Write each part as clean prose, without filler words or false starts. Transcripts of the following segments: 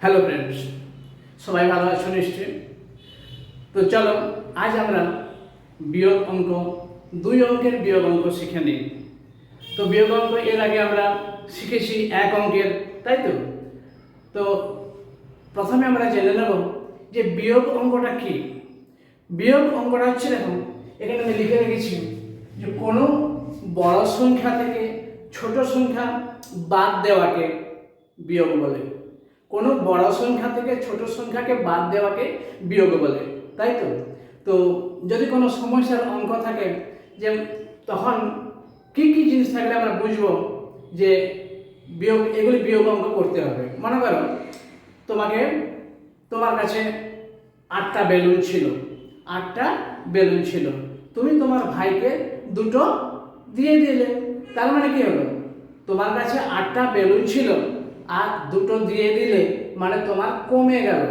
Hello friends, সবাই ভালো আছো নিশ্চয়ই। তো চলো আজ আমরা বিয়োগ অঙ্ক, দুই অঙ্কের বিয়োগ অঙ্ক শিখে নিই। তো বিয়োগ অঙ্ক এর আগে আমরা শিখেছি এক অঙ্কের, তাই তো। তো প্রথমে আমরা জেনে নেব যে বিয়োগ অঙ্কটা কি। বিয়োগ অঙ্কটা হচ্ছে, দেখো এখানে আমি লিখে রেখেছি যে কোনো বড় সংখ্যা থেকে ছোট সংখ্যা বাদ দেওয়াকে বিয়োগ বলে। কোনো বড় সংখ্যা থেকে ছোট সংখ্যাকে বাদ দেওয়াকে বিয়োগ বলে, তাই তো। তো যদি কোনো সমস্যার অঙ্ক থাকে, যে তখন কি কি জিনিস থাকলে আমরা বুঝবো যে বিয়োগ, এগুলি বিয়োগ অঙ্ক করতে হবে। মনে করো তোমার কাছে 8টা বেলুন ছিল, 8টা বেলুন ছিল, তুমি তোমার ভাইকে 2টো দিয়ে দিলে। তার মানে কি হলো, তোমার কাছে 8টা বেলুন ছিল আর 2টো দিয়ে দিলে, মানে তোমার কমে গেল।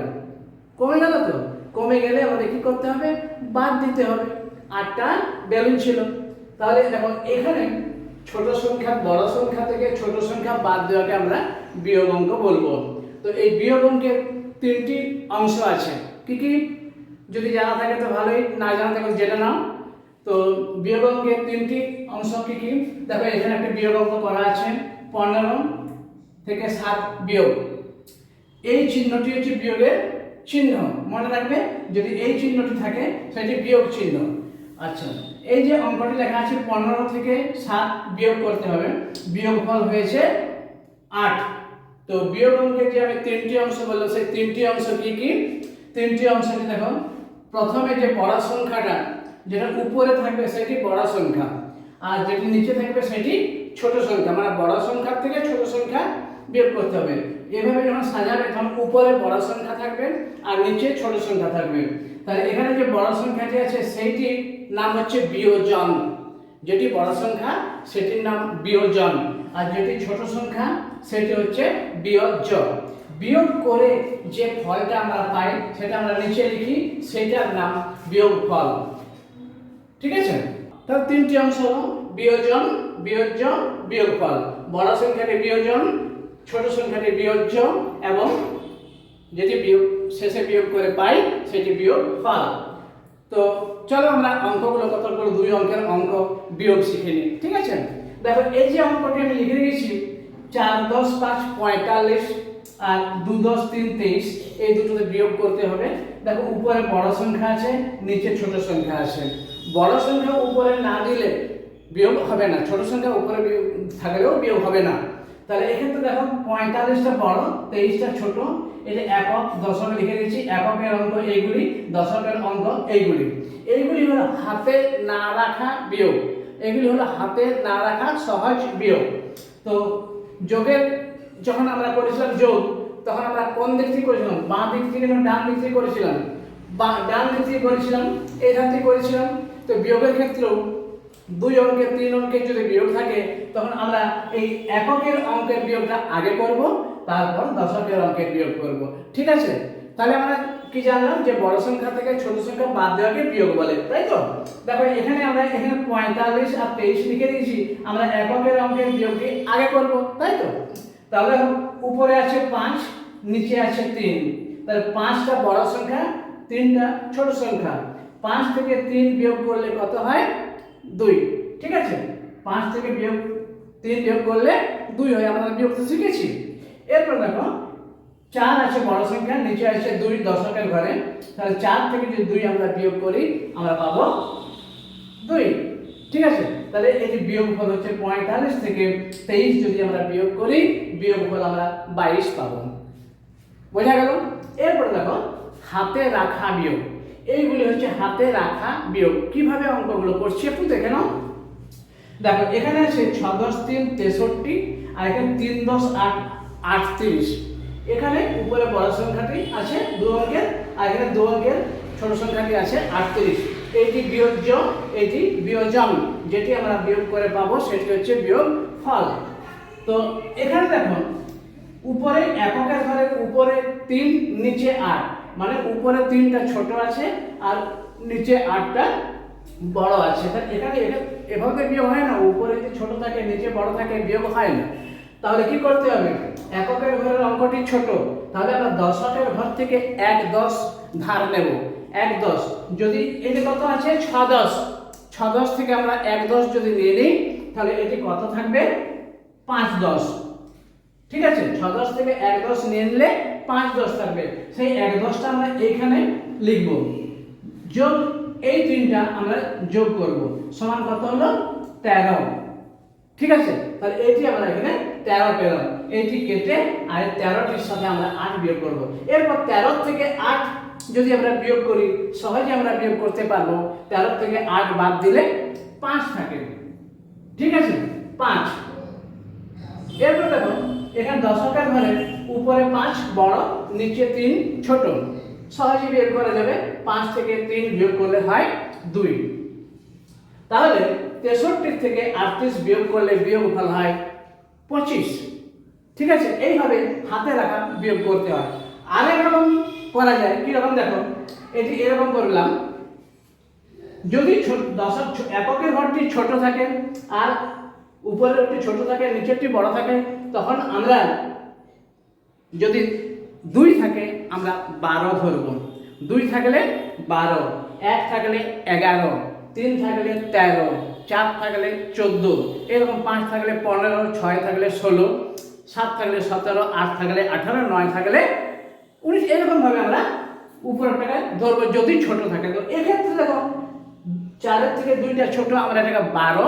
তো কমে গেলে আমাদের কি করতে হবে, বাদ দিতে হবে। 8টা বেলুন ছিল, তাহলে দেখো এখানে ছোট সংখ্যা বড় সংখ্যা থেকে ছোট সংখ্যা বাদ দেওয়াকে আমরা বিয়োগ অঙ্ক বলবো। তো এই বিয়োগ অঙ্কের 3টি অংশ আছে। কি কি, যদি জানা থাকে তো ভালোই, না জানা থাকে জেনে নাও। তো বিয়োগ অঙ্কের 3টি অংশ কি কি, দেখো এখানে একটা বিয়োগ অঙ্ক করা আছে, 15 থেকে 7 বিয়োগ। এই চিহ্নটি হচ্ছে বিয়োগের চিহ্ন, মনে রাখবে। যদি এই চিহ্নটি থাকে সেটি বিয়োগ চিহ্ন। আচ্ছা, এই যে অঙ্কটি লেখা আছে 15 থেকে 7 বিয়োগ করতে হবে, বিয়োগফল হয়েছে 8। তো বিয়োগ অঙ্কের যে আমি 3টি অংশ বললাম, সেই 3টি অংশ কি কি, 3টি অংশটি দেখো। প্রথমে যে বড় সংখ্যাটা যেটা উপরে থাকবে সেটি বড় সংখ্যা, আর যেটি নিচে থাকবে সেটি ছোট সংখ্যা। মানে বড় সংখ্যা থেকে ছোট সংখ্যা বিয়োগ করতে হবে। এভাবে যখন সাজাবে তখন উপরে বড় সংখ্যা থাকবে আর নিচে ছোট সংখ্যা থাকবে। তাহলে এখানে যে বড় সংখ্যাটি আছে সেইটির নাম হচ্ছে বিয়োজন। যেটি বড় সংখ্যা সেটির নাম বিয়োজন, আর যেটি ছোট সংখ্যা সেটি হচ্ছে বিয়োজ্য। বিয়োগ করে যে ফলটা আমরা পাই সেটা আমরা নিচে লিখি, সেটার নাম বিয়োগফল। ঠিক আছে। তাহলে 3টি অংশ হলো বিয়োজন, বিয়োজ্য, বিয়োগফল। বড় সংখ্যাটি বিয়োজন, ছোট সংখ্যাটি বিয়োজ্য, এবং যেটি বিয়োগ শেষে বিয়োগ করে পাই সেটি বিয়োগফল। তো চলো আমরা অঙ্কগুলো কতগুলো দুই অঙ্কের অঙ্ক বিয়োগ শিখে নিই। ঠিক আছে। দেখো এই যে অঙ্কটি আমি লিখে রেখেছি, 4 10 5 45 আর 2 10 3 23, এই দুটোতে বিয়োগ করতে হবে। দেখো উপরে বড় সংখ্যা আছে, নিচে ছোট সংখ্যা আছে। বড় সংখ্যা উপরে না দিলে বিয়োগ হবে না, ছোট সংখ্যা উপরে থাকলেও বিয়োগ হবে না। তাহলে এক্ষেত্রে দেখো 45টা বড়, 23টা ছোট। এই যে একক দশকে লিখে দিয়েছি, এককের অঙ্ক এইগুলি, দশকের অঙ্ক এইগুলি। এইগুলি হলো হাতে না রাখা বিয়োগ, এগুলি হলো হাতে না রাখা সহজ বিয়োগ। তো যোগের যখন আমরা করেছিলাম যোগ, তখন আমরা কোন দিক থেকে করেছিলাম, বাঁ দিক থেকে না ডান দিক থেকে করেছিলাম, ডান দিক থেকে করেছিলাম, এই ধার থেকে করেছিলাম। তো বিয়োগের ক্ষেত্রেও 2 অঙ্কের 3 অঙ্কের যদি বিয়োগ থাকে, তখন আমরা এই এককের অঙ্কের বিয়োগটা আগে করব, তারপর দশকের অঙ্কের বিয়োগ করব। ঠিক আছে। তাহলে আমরা কি জানলাম, যে বড় সংখ্যা থেকে ছোট সংখ্যা বাদ দেওয়াকে বিয়োগ বলে, তাই তো। দেখো এখানে আমরা 45 আর 23 লিখে দিয়েছি, আমরা এককের অঙ্কের বিয়োগকে আগে করব, তাই তো। তাহলে উপরে আছে 5, নিচে আছে 3। তাহলে 5টা বড় সংখ্যা, 3টা ছোট সংখ্যা। 5 থেকে 3 বিয়োগ করলে কত হয়, 2। ঠিক আছে। 5 থেকে 3 বিয়োগ করলে 2 হয়, আমরা বিয়োগ তো শিখেছি। এরপর দেখো 4 আছে বড় সংখ্যা, নিচে আছে 2 দশকের ঘরে। তাহলে 4 থেকে যদি 2 আমরা বিয়োগ করি, আমরা পাবো 2। ঠিক আছে। তাহলে এই যে বিয়োগফল হচ্ছে 45 থেকে 23 যদি আমরা বিয়োগ করি, বিয়োগফল আমরা 22 পাবো। বোঝা গেল। এরপর দেখো হাতে রাখা বিয়োগ, এইগুলি হচ্ছে হাতে রাখা বিয়োগ। কিভাবে অঙ্কগুলো করছি একটু দেখে নাও। দেখো এখানে আছে 6 10 3 63, আর এখানে 3 10 8 38। এখানে উপরে বড় সংখ্যাটি আছে 2 অঙ্কের, আর এখানে 2 অঙ্কের ছোট সংখ্যাটি আছে 38। এইটি বিয়োজ্য, এইটি বিয়োজন। যেটি আমরা বিয়োগ করে পাবো সেটি হচ্ছে বিয়োগফল। তো এখানে দেখো উপরে এককের ঘরের উপরে 3, নিচে 8, মানে উপরে 3টা ছোট আছে আর নিচে 8টা বড় আছে। এখানে এভাবে বিয়োগ হয় না, উপরে যদি ছোট থাকে নিচে বড় থাকে বিয়োগ হয় না। তাহলে কি করতে হবে, এককের ঘরের অঙ্কটি ছোট, তাহলে আমরা দশকের ঘর থেকে 1-10 ধার নেব। 1-10 যদি এটি কত আছে 6-10, 6-10 থেকে আমরা 1-10 যদি নিয়ে নিই তাহলে এটি কত থাকবে 5-10। ঠিক আছে, 6-10 থেকে 1-10 নিয়ে নিলে 5-10 থাকবে। সেই 1-10টা আমরা এইখানে লিখব, যোগ এই তিনটা আমরা যোগ করব, সমান কত হলো 13। ঠিক আছে, তাহলে এটি আমরা এখানে 13 পেলাম। এইটি কেটে আর 13টির সাথে আমরা 8 বিয়োগ করব। এরপর 13 থেকে 8 যদি আমরা বিয়োগ করি সহজে আমরা বিয়োগ করতে পারবো। 13 থেকে 8 বাদ দিলে 5 থাকে। ঠিক আছে, 5। এরপর দেখো এখানে দশকের ঘরে উপরে 5 বড়, নিচে 3 ছোট, সহজে বিয়োগ করা যাবে। 5 থেকে 3 বিয়োগ করলে হয় 2। তাহলে 63 থেকে 38 বিয়োগ করলে বিয়োগফল হয় 25। ঠিক আছে, এইভাবে হাতে রাখা বিয়োগ করতে হয়। আরেক রকম করা যায়, কি রকম দেখো, এটি এরকম করলাম। যদি দশক এককের ঘরটি ছোট থাকে আর উপরেরটি ছোট থাকে নিচেরটি বড় থাকে, তখন আমরা যদি 2 থাকে আমরা 12 ধরব। 2 থাকলে 12, 1 থাকলে 11, 3 থাকলে 13, 4 থাকলে 14, এরকম 5 থাকলে 15, 6 থাকলে 16, 7 থাকলে 17, 8 থাকলে 18, 9 থাকলে 19, এরকম ভাবে আমরা উপরটাকে ধরবো যদি ছোট থাকে। তো এক্ষেত্রে দেখো 4 থেকে 2টা ছোট, আমরা এটাকে 12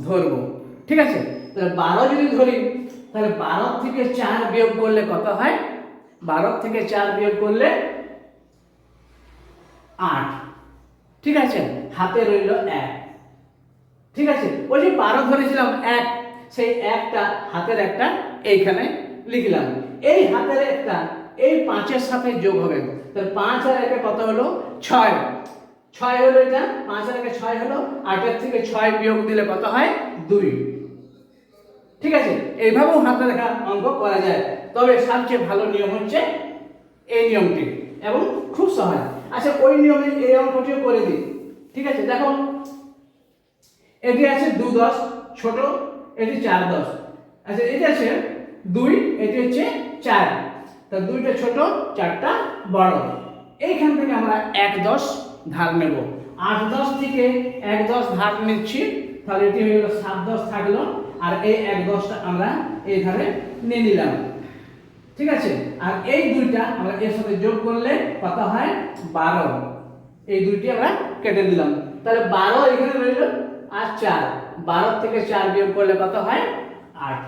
ধরবো। ঠিক আছে, তাহলে 12 যদি ধরি তাহলে 12 থেকে 4 বিয়োগ করলে কত হয়, 12 থেকে 4 বিয়োগ করলে 8। ঠিক আছে, হাতে রইল 1। ঠিক আছে, ওই যে 12 ধরেছিলাম 1, সেই 1টা হাতের একটা এইখানে লিখলাম। এই হাতের একটা এই 5-এর সাথে যোগ হবে, তাহলে 5 আর 1 কত হলো 6। 6 হলো এটা, 5 আর 1 6 হলো। 8-এর থেকে 6 বিয়োগ দিলে কত হয় 2। ঠিক আছে, এইভাবেও হাতে লেখা অঙ্ক করা যায়, তবে সবচেয়ে ভালো নিয়ম হচ্ছে এই নিয়মটি এবং খুব সহজ। আচ্ছা, ওই নিয়মে এই অঙ্কটিও করে দিই। ঠিক আছে, দেখো এটি আছে 2-10 ছোট, এটি 4-10। আচ্ছা, এটি আছে 2, এটি হচ্ছে 4, তা 2টা ছোট 4টা বড়। এইখান থেকে আমরা 1-10 ধার নেব। 8-10 থেকে 1-10 ধার নিচ্ছি, তাহলে এটি হয়ে গেল 7-10 থাকলো, আর এই 1-10টা আমরা এই ধারে নিয়ে নিলাম। ঠিক আছে, আর এই 2টা আমরা এর সাথে যোগ করলে কত হয় 12। এই 2টি আমরা কেটে দিলাম, তাহলে 12 এখানে রইল আর 4। 12 থেকে 4 বিয়োগ করলে কত হয় 8।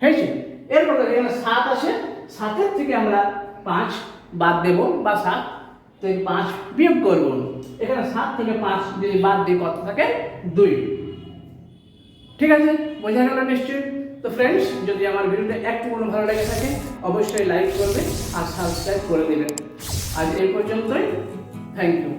হয়েছে, এরপর এখানে 7 আছে, 7-এর থেকে আমরা 5 বাদ দেব বা 7 থেকে 5 বিয়োগ করব। এখানে 7 থেকে 5 যদি বাদ দিই কত থাকে 2। ঠিক আছে, বোঝা গেল নিশ্চয়ই? তো ফ্রেন্ডস, যদি আমার ভিডিওটা একটু কোনো ভালো লেগে থাকে অবশ্যই লাইক করবে আর সাবস্ক্রাইব করে দেবেন। আজ এই পর্যন্তই, থ্যাংক ইউ।